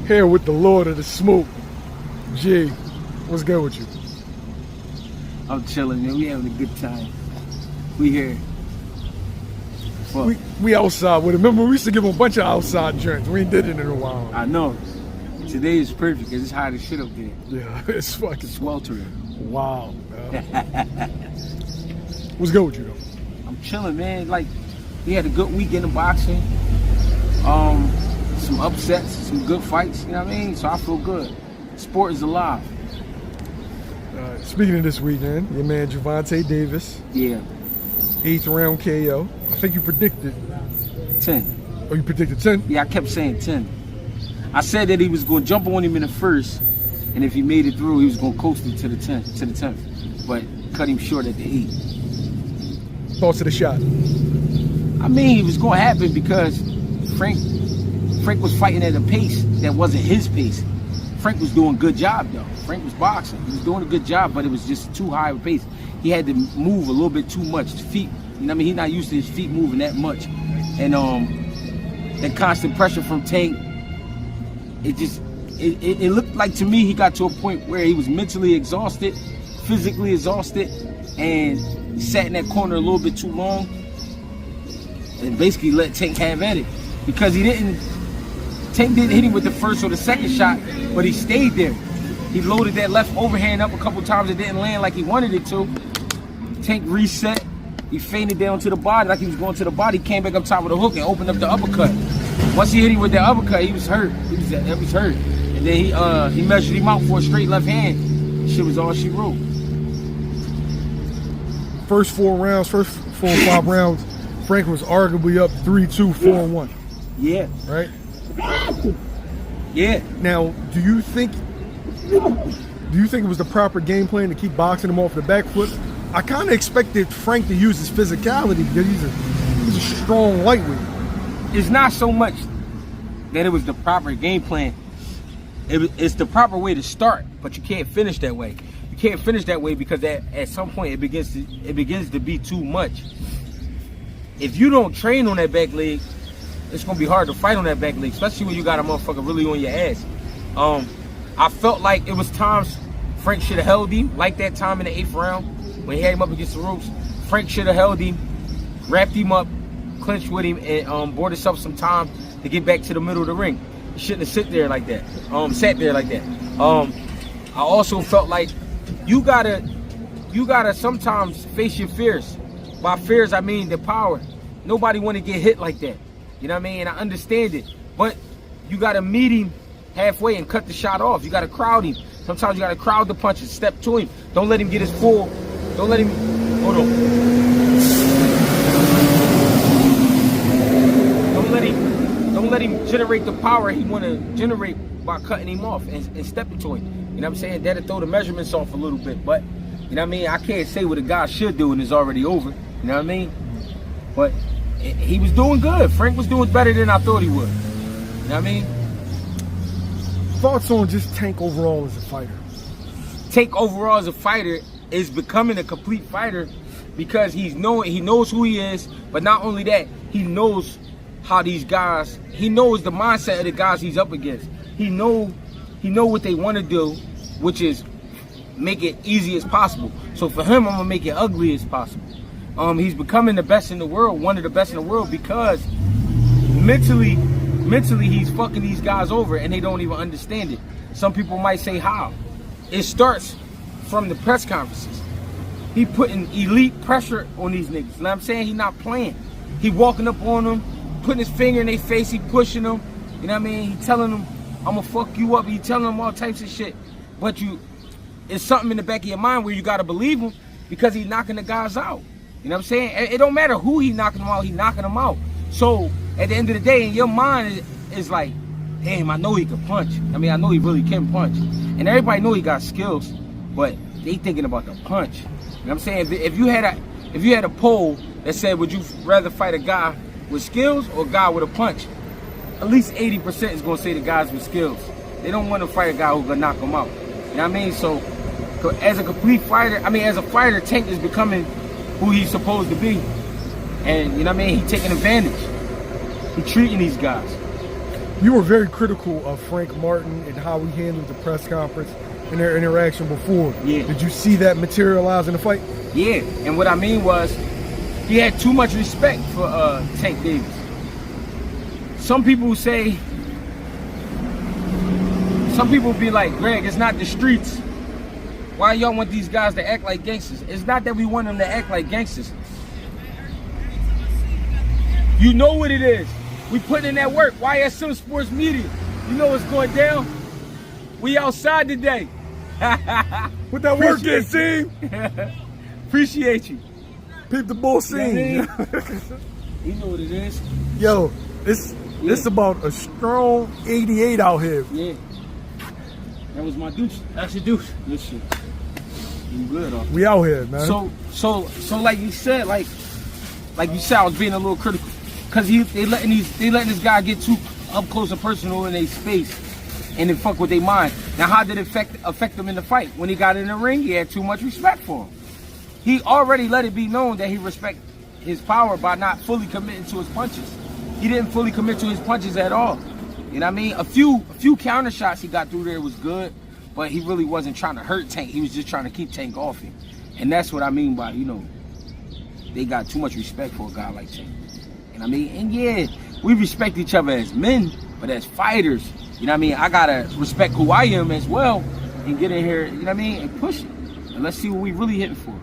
Here with the Lord of the Smoke. G, what's good with you? I'm chilling, man. We having a good time. We here. We outside with him. Remember, we used to give him a bunch of outside drinks. We ain't did it in a while. I know. Today is perfect because it's hot as shit up there. Yeah, it's fucking sweltering. Wow. What's good with you, though? I'm chilling, man. Like, we had a good weekend of boxing. Some upsets, some good fights, you know what I mean? So I feel good. Sport is alive. Speaking of this weekend, your man Gervonta Davis. Yeah. 8th round KO. I think you predicted 10. Oh, you predicted 10? Yeah, I kept saying 10. I said that he was going to jump on him in the first, and if he made it through, he was going to coast him to the 10th. But cut him short at the 8th. Thoughts of the shot? I mean, it was going to happen because Frank was fighting at a pace that wasn't his pace. Frank was doing a good job, though. Frank was boxing. He was doing a good job, but it was just too high of a pace. He had to move a little bit too much. His feet, you know what I mean? He's not used to his feet moving that much. And that constant pressure from Tank, it looked like to me he got to a point where he was mentally exhausted, physically exhausted, and sat in that corner a little bit too long and basically let Tank have at it. Because Tank didn't hit him with the first or the second shot, but he stayed there. He loaded that left overhand up a couple times. It didn't land like he wanted it to. Tank reset. He feinted down to the body like he was going to the body. Came back up top with a hook and opened up the uppercut. Once he hit him with the uppercut, he was hurt. That was hurt. And then he measured him out for a straight left hand. Shit was all she wrote. First 4 rounds, first 4 or 5 rounds, Frank was arguably up 3-2, 4-1. Yeah. Right? Yeah. Now, do you think it was the proper game plan to keep boxing him off the back foot? I kind of expected Frank to use his physicality because he's a strong lightweight. It's not so much that it was the proper game plan. It's the proper way to start, but you can't finish that way. You can't finish that way because at some point it begins to be too much. If you don't train on that back leg, it's gonna be hard to fight on that back leg, especially when you got a motherfucker really on your ass. I felt like it was times Frank should have held him, like that time in the 8th round when he had him up against the ropes. Frank should have held him, wrapped him up, clinched with him, and bought himself some time to get back to the middle of the ring. He shouldn't have sat there like that. I also felt like you gotta sometimes face your fears. By fears, I mean the power. Nobody want to get hit like that. You know what I mean? And I understand it. But you got to meet him halfway and cut the shot off. You got to crowd him. Sometimes you got to crowd the punches, step to him. Don't let him get his full. Don't let him, hold on. Don't let him generate the power he want to generate by cutting him off and stepping to him. You know what I'm saying? That'll throw the measurements off a little bit. But, you know what I mean? I can't say what a guy should do and it's already over. You know what I mean? But he was doing good. Frank was doing better than I thought he would. You know what I mean? Thoughts on just Tank overall as a fighter? Tank overall as a fighter is becoming a complete fighter because he knows who he is, but not only that, he knows how these guys, he knows the mindset of the guys he's up against. He know what they want to do, which is make it easy as possible. So for him, I'm gonna make it ugly as possible. He's becoming the best in the world, one of the best in the world, because mentally he's fucking these guys over and they don't even understand it. Some people might say how. It starts from the press conferences. He putting elite pressure on these niggas. You know what I'm saying? He not playing. He walking up on them, putting his finger in their face, he pushing them. You know what I mean? He telling them, I'm gonna fuck you up. He telling them all types of shit. But it's something in the back of your mind where you gotta believe him because he's knocking the guys out. You know what I'm saying? It don't matter who he knocking them out, he knocking them out. So at the end of the day, in your mind is like, damn, I know he can punch. I mean, I know he really can punch. And everybody know he got skills, but they thinking about the punch. You know what I'm saying? If you had a poll that said, would you rather fight a guy with skills or a guy with a punch? At least 80% is gonna say the guys with skills. They don't want to fight a guy who's gonna knock them out. You know what I mean? So as a complete fighter, as a fighter, Tank is becoming who he's supposed to be. And you know what I mean? He's taking advantage. He's treating these guys. You were very critical of Frank Martin and how he handled the press conference and their interaction before. Yeah. Did you see that materialize in the fight? Yeah, and what I mean was, he had too much respect for Tank Davis. Some people be like, Greg, it's not the streets. Why y'all want these guys to act like gangsters? It's not that we want them to act like gangsters. You know what it is. We put in that work. YSM Sports Media. You know what's going down? We outside today. Put that work in, Scene. Appreciate you. Peep the bull scene. You know what it is. Yo, it's about a strong 88 out here. Yeah. That was my douche. That's your douche. Good shit. You good, though. We out here, man. So like you said, like you said, I was being a little critical. Cause they letting this guy get too up close and personal in their space and then fuck with their mind. Now how did it affect him in the fight? When he got in the ring, he had too much respect for him. He already let it be known that he respect his power by not fully committing to his punches. He didn't fully commit to his punches at all. You know what I mean? A few counter shots he got through there was good, but he really wasn't trying to hurt Tank. He was just trying to keep Tank off him. And that's what I mean by, you know, they got too much respect for a guy like Tank. You know what I mean? And yeah, we respect each other as men, but as fighters, you know what I mean? I gotta respect who I am as well and get in here, you know what I mean, and push it. And let's see what we really hitting for.